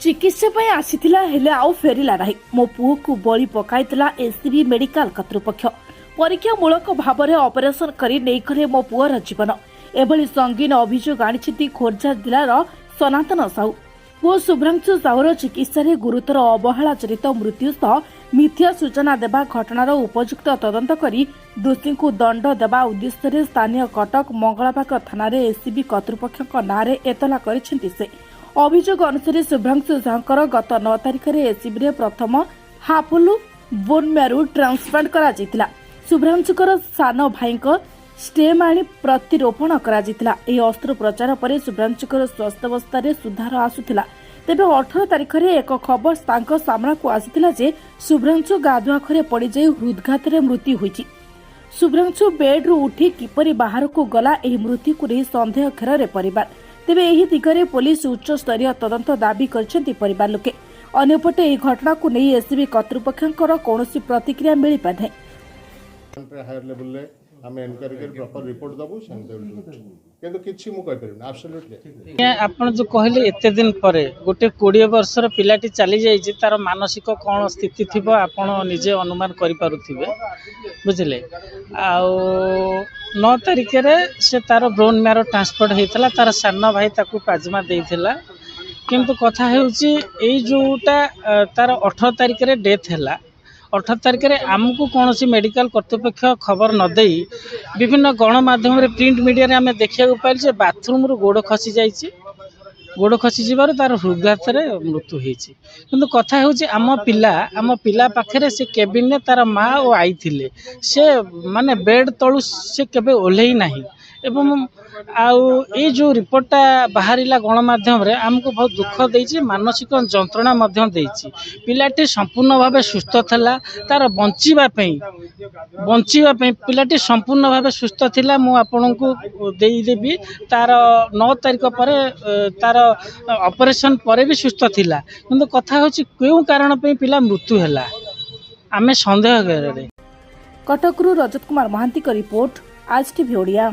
चिकित्सा पई आसीथिला हेले आउ फेरिला नाही। मो पुओ को बळी पकाइतला एससीबी मेडिकल कर्तृपक्ष। परीक्षामूलक भाव ऑपरेशन करी नहीं गले मो पुओर जीवन। एभली संगीन अभियोग आनिछिति खोर्धा जिलार सनातन साहू। पुओ शुभ्रांशु साहूर चिकित्सा गुरुतर अवहेला जनित मृत्यु सह मिथ्या सूचना देवा घटनार उपयुक्त तदंत करी दोषी को दंड देवा उद्देश्य स्थानीय कटक मंगलाबाग थाना एससीबी कर्तृपक्ष नाँ एतला करिसेंति से। अभियोग अनुसार शुभ्रांशु साहूर गत 9 तारिख में एससीबी प्रथम हाफुलु बोन मैरू ट्रांसप्लांट करा जायतिला। शुभ्रांशुकर सान भाई स्टेम आनी प्रतिरोपण करा जायतिला। एही अस्त्रोपचार पर शुभ्रांशुकर स्वास्थ्यावस्था सुधार आसुथिला। तेबे 18 तारिख में एक खबर तांको सामना को आसीथिला जे शुभ्रांशु गाधुआखरे पड़ जाई हृदघात मृत्यु होईछि। शुभ्रांशु बेड्रु उठी किपरि बाहर को गला एही मृत्यु को नहीं संदेह घेर परिवार। तेबे एही दिगरे पुलिस उच्च स्तरीय तदंत दाबी करछन्ति परिवार लोके। अन्यपटे एही घटना को नहीं एससीबी कर्तृपक्षकर कौनसी प्रतिक्रिया मिली पाने। हायर लेवल रे आम एनक्वायरी कर प्रॉपर रिपोर्ट दबु किंतु किछि मु कहि परबे एब्सोल्युटली। आपण जो कहले एते दिन परे गोटे 20 वर्षर पिलाटी चली जाई जे तार मानसिक कोन स्थिति थिबो आपण निजे अनुमान करि पारुथिबे बुझले। आ 9 तारिख रे से तार ब्रोन मैरो ट्रांसपोर्ट हेतला। तार सान भाई ताकू प्लाज्मा देइथिला किंतु कथा हेउची एई जोटा तार 18 तारिख रे डेथ हैला। 18 तारिख में आमको कौन सी मेडिकल कर्तृपक्ष खबर न दे विभिन्न गणमाध्यम प्रिंट मीडिया आम देखा पाइल बाथरूम रू गोड़ खसी जाइए। गोड़ खसी जबार तार हृदघात मृत्यु होती। किंतु कथा हूँ आम पिला पाखे से केबिन में तार माँ और आई थिले से माने बेड तलु से केबे ओल्हे ना एवं आई जो रिपोर्टा बाहरिला गणमाध्यम आमको बहुत दुख देइछि। मानसिक जंत्रणा मध्य देइछि। पिलाटी संपूर्ण भाव सुस्थ थिला। तार बंचिबा पिलाटी संपूर्ण भाव सुस्थ थिला। मु आपनकु देई देबी तार 9 तारिख पर तार ऑपरेशन पर भी सुस्थ थिला। किंतु कथा होछि केउ कारण पे पिला मृत्यु हैला आमे संदेह करे। कटकरू रजत कुमार महांती का रिपोर्ट आज टीवी ओडिया।